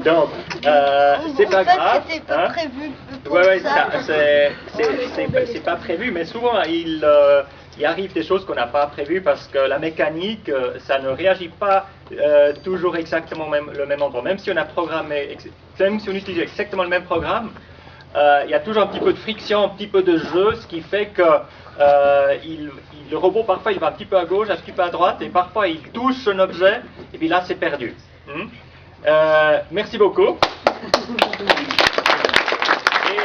Donc, c'est pas grave. C'était pas prévu. Ouais, c'est pas prévu, mais souvent il arrive des choses qu'on n'a pas prévues parce que la mécanique, ça ne réagit pas toujours exactement le même endroit. Même si on a programmé, même si on utilise exactement le même programme, il y a toujours un petit peu de friction, un petit peu de jeu, ce qui fait que le robot parfois il va un petit peu à gauche, un petit peu à droite, et parfois il touche un objet, et puis là c'est perdu. Merci beaucoup. Et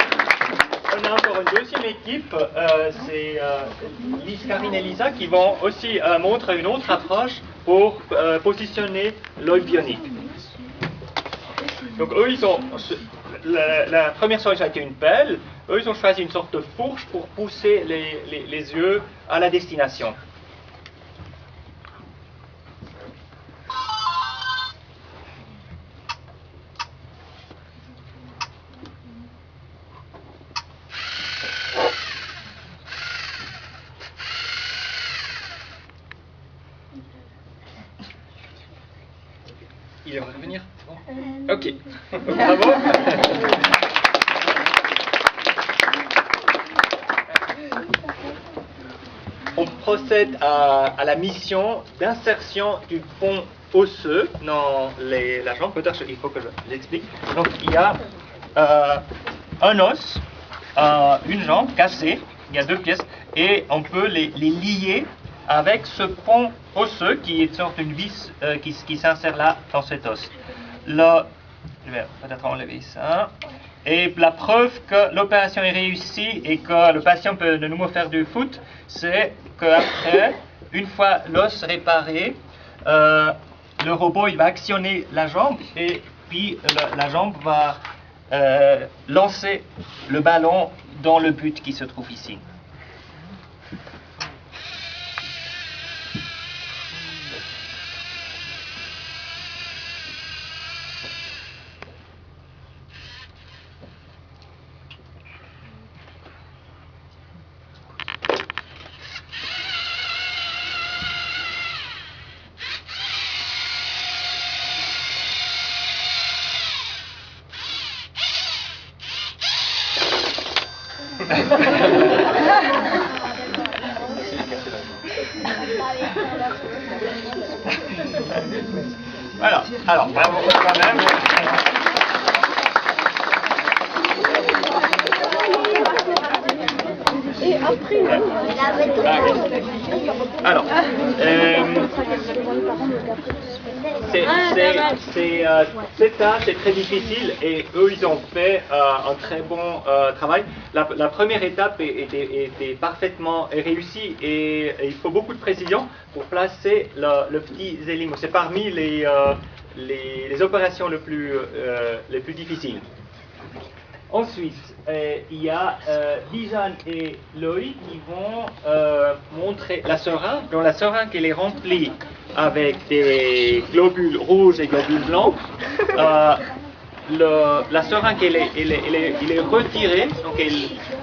on a encore une deuxième équipe, c'est Lise, Karine et Lisa qui vont aussi montrer une autre approche pour positionner l'œil bionique. Donc eux, ils ont la première solution a été une pelle. Eux, ils ont choisi une sorte de fourche pour pousser les yeux à la destination. Il va revenir? Ok. Bravo. On procède à la mission d'insertion du pont osseux dans la jambe. Peut-être il faut que je l'explique. Donc il y a un os, une jambe cassée, il y a deux pièces, et on peut les lier avec ce pont osseux qui est une sorte d'une vis qui s'insère là dans cet os. Là, je vais peut-être enlever ça. Et la preuve que l'opération est réussie et que le patient peut de nouveau faire du foot, c'est qu'après, une fois l'os réparé, le robot il va actionner la jambe et puis la jambe va lancer le ballon dans le but qui se trouve ici. Alors, bravo quand même. Et après, alors, cette tâche est très difficile et eux ils ont fait un très bon travail. La première étape était parfaitement réussie et il faut beaucoup de précision pour placer le petit zélimo. C'est parmi les opérations les plus difficiles. Ensuite, il y a Dijan et Loïc qui vont montrer la seringue. Donc la seringue elle est remplie avec des globules rouges et globules blancs. La seringue elle est retirée, donc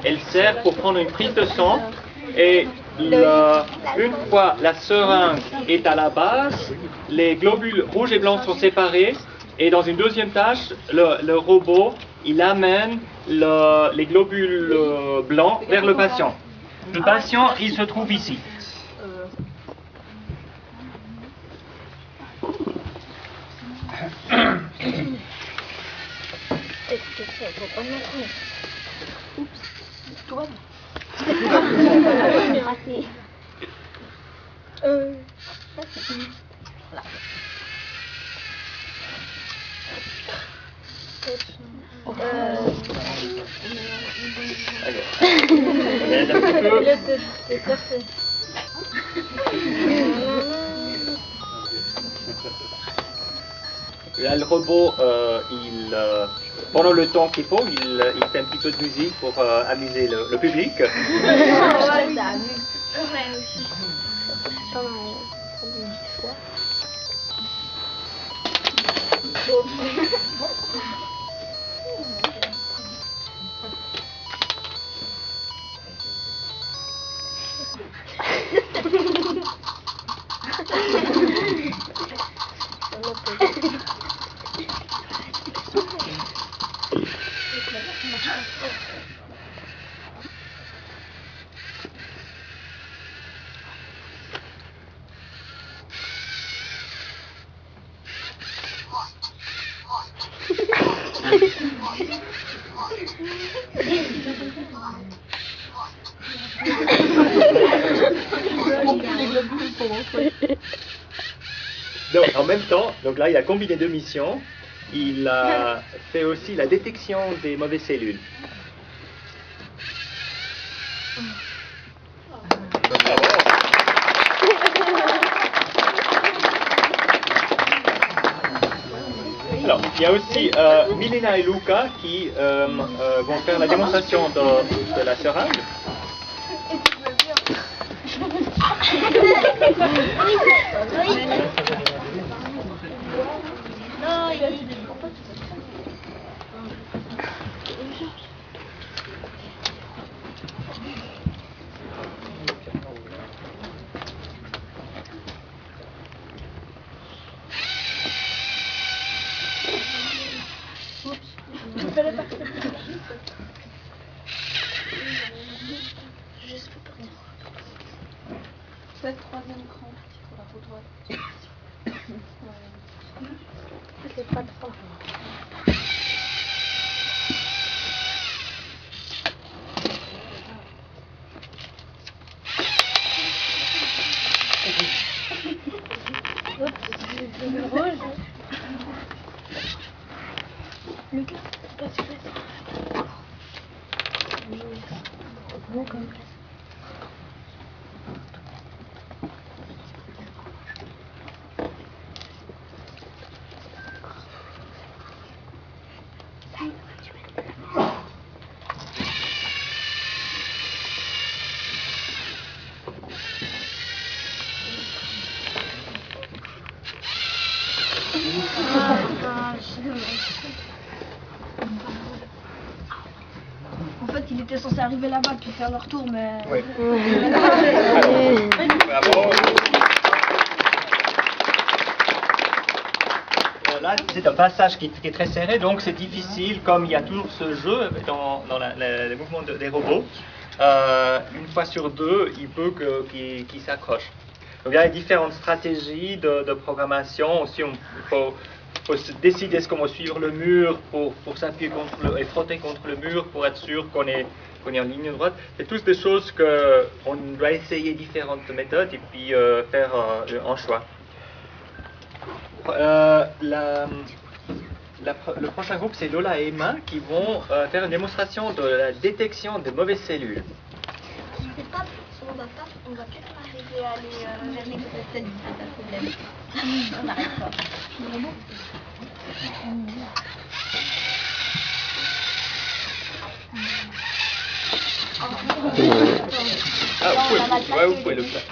elle sert pour prendre une prise de sang. Et une fois la seringue est à la base, les globules rouges et blancs sont séparés. Et dans une deuxième tâche, le robot il amène les globules blancs vers le patient. Le patient, il se trouve ici. Là, le robot, pendant le temps qu'il faut, il fait un petit peu de musique pour amuser le public. Donc, en même temps, donc là, il a combiné deux missions. Il a fait aussi la détection des mauvaises cellules. Donc, bravo. Alors, il y a aussi Milena et Luca qui vont faire la démonstration de la seringue. Peut-être troisième cran pour la route droite. C'est pas trop. Rouge. Lucas, passe. Bon, comme ça. En fait, il était censé arriver là-bas puis faire leur tour, mais... Oui. Bravo. Là, c'est un passage qui est très serré, donc c'est difficile, comme il y a toujours ce jeu dans les mouvements des robots. Une fois sur deux, il peut qu'ils s'accrochent. Donc il y a différentes stratégies de programmation. Aussi, il faut se décider est-ce qu'on va suivre le mur pour s'appuyer contre et frotter contre le mur pour être sûr qu'on est en ligne droite. C'est tous des choses qu'on doit essayer différentes méthodes et puis faire un choix. Le prochain groupe, c'est Lola et Emma qui vont faire une démonstration de la détection des mauvaises cellules. On va peut-être arriver à aller vers les mauvaises cellules, c'est pas le problème. On n'arrête pas. Vous pouvez le faire.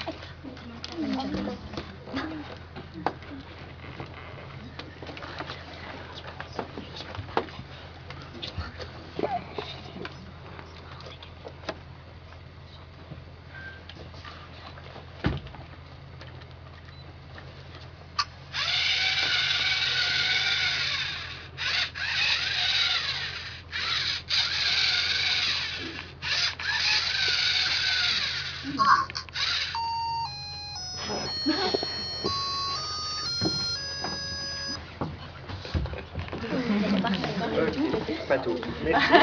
Pas tout. Merci.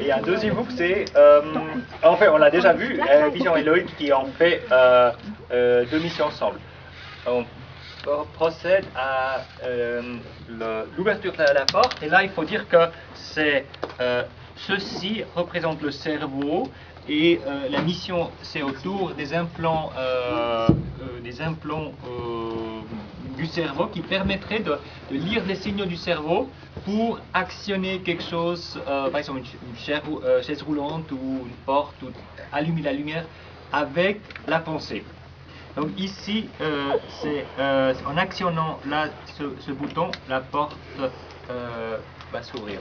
Et un deuxième groupe, c'est, en fait, on l'a déjà vu, Vision et Loïc qui ont fait deux missions ensemble. On procède à l'ouverture de la porte, et là, il faut dire que ceci représente le cerveau, et la mission, c'est autour des implants du cerveau qui permettrait de lire les signaux du cerveau pour actionner quelque chose, par exemple une chaise roulante ou une porte, ou allumer la lumière avec la pensée. Donc ici, c'est en actionnant là ce bouton, la porte va s'ouvrir.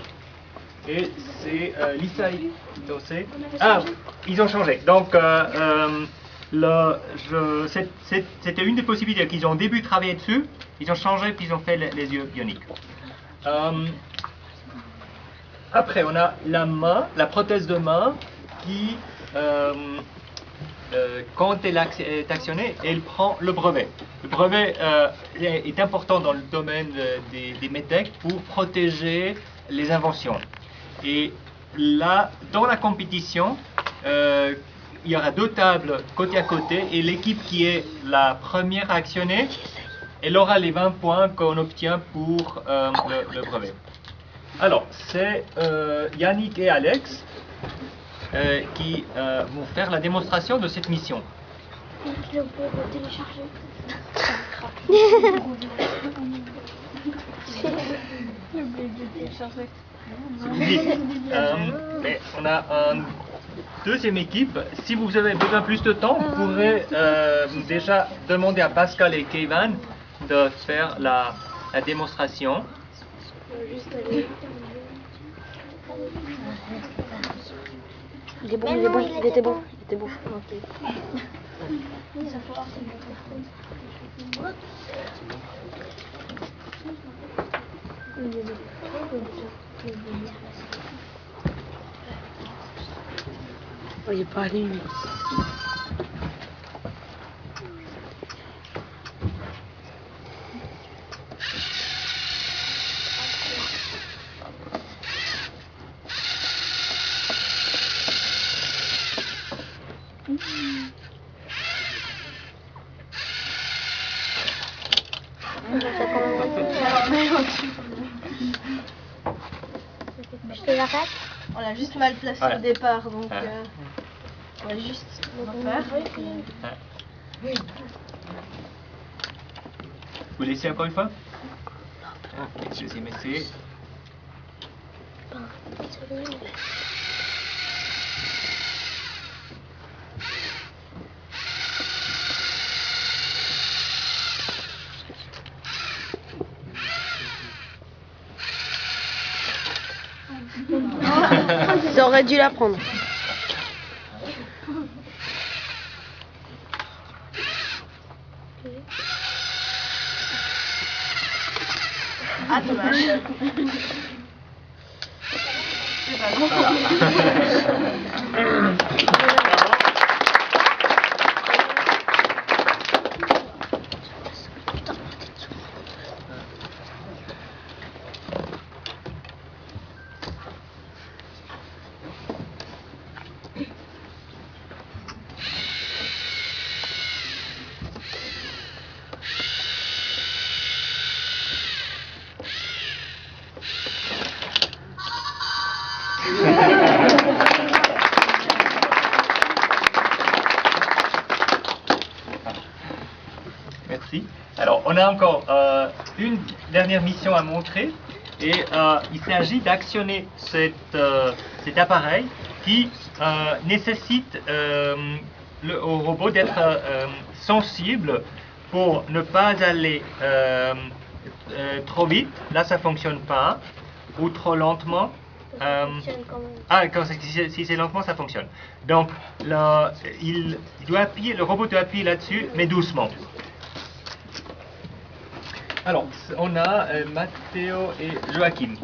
Et c'est Lisa Itose. Ah, ils ont changé. Donc, c'était une des possibilités qu'ils ont au début travaillé dessus. Ils ont changé puis ils ont fait les yeux bioniques. Après, on a la main, la prothèse de main qui, quand elle est actionnée, elle prend le brevet. Le brevet est important dans le domaine des MEDEC pour protéger les inventions. Et là, dans la compétition, il y aura 2 tables côté à côté et l'équipe qui est la première à actionner, elle aura les 20 points qu'on obtient pour le brevet. Alors, c'est Yannick et Alex qui vont faire la démonstration de cette mission. On peut le télécharger. J'ai oublié de télécharger. Oui. Mais on a une deuxième équipe. Si vous avez besoin de plus de temps, vous pourrez déjà demander à Pascal et Kevin de faire la démonstration. Il est bon, il est bon, il était bon, il était bon. Oh, il est pas allé, lui. Je te l'arrête. On l'a juste mal placé Ouais. au départ, donc Ouais. on va juste refaire. Vous laissez encore une fois? Deuxième essai. Ça aurait dû l'apprendre. Ah, dommage. C'est pas grave. Merci. Alors, on a encore une dernière mission à montrer et il s'agit d'actionner cet appareil qui nécessite au robot d'être sensible pour ne pas aller trop vite, là ça fonctionne pas, ou trop lentement. Si c'est lentement, ça fonctionne. Donc, il doit appuyer, le robot doit appuyer là-dessus, mais doucement. Alors, on a Matteo et Joachim.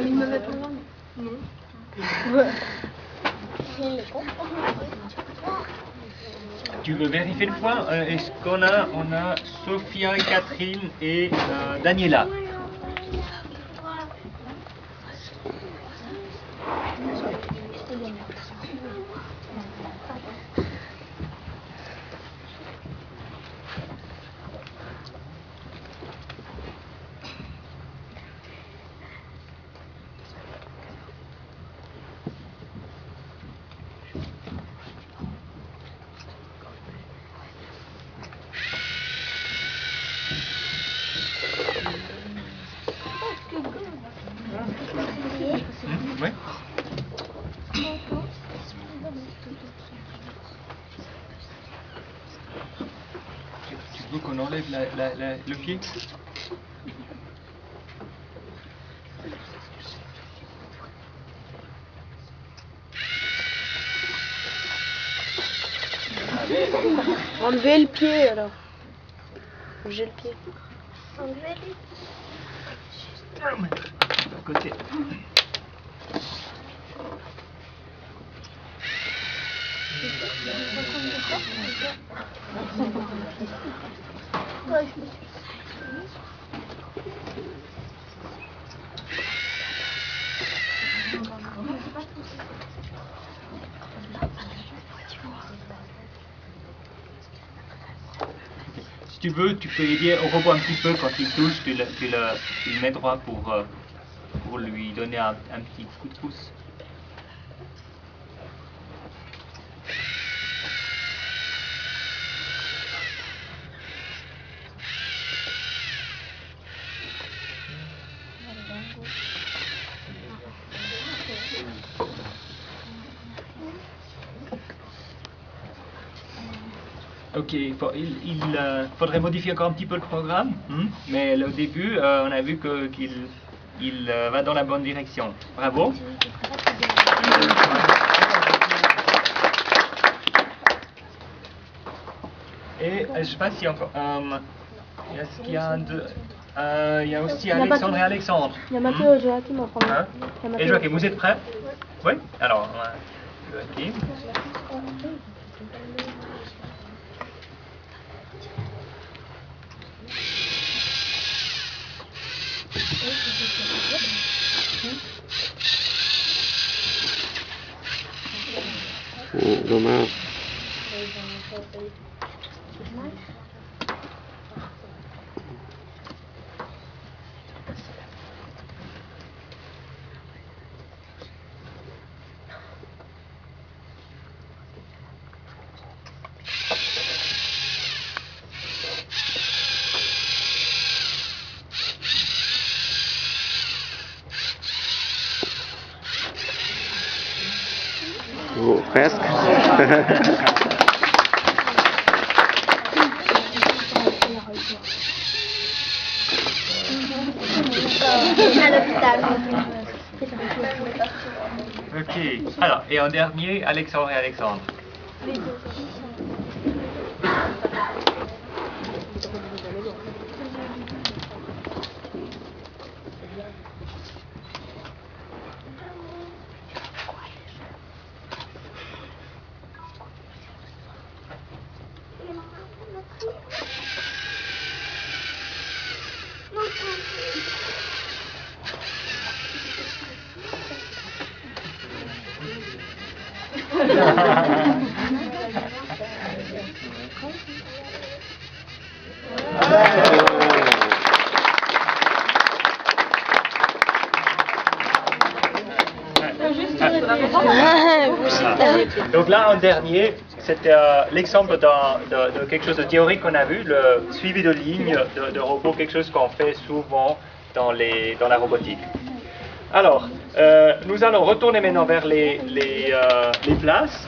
Il me met pas loin. Tu veux vérifier une fois? Est-ce qu'on a, Sophia, Catherine et Daniela. avec le pied. Enlevez le pied alors. Bougez le pied. Côté. Si tu veux, tu peux aider au robot un petit peu quand il touche, tu le mets droit pour lui donner un petit coup de pouce. Ok, il faudrait modifier encore un petit peu le programme, mais au début, on a vu qu'il va dans la bonne direction. Bravo. Et je ne sais pas si encore... est-ce qu'il y a il y a aussi Alexandre et Alexandre. Il y a Mathéo et Joachim en premier. Hein? Et Joachim, vous êtes prêts? Oui. Alors, Joachim. Dommage. Oh, presque. À l'hôpital. Ok. Alors, et en dernier, Alexandre et Alexandre. Donc là, en dernier, c'était l'exemple de quelque chose de théorique qu'on a vu, le suivi de lignes de robots, quelque chose qu'on fait souvent dans la robotique. Alors, nous allons retourner maintenant vers les places.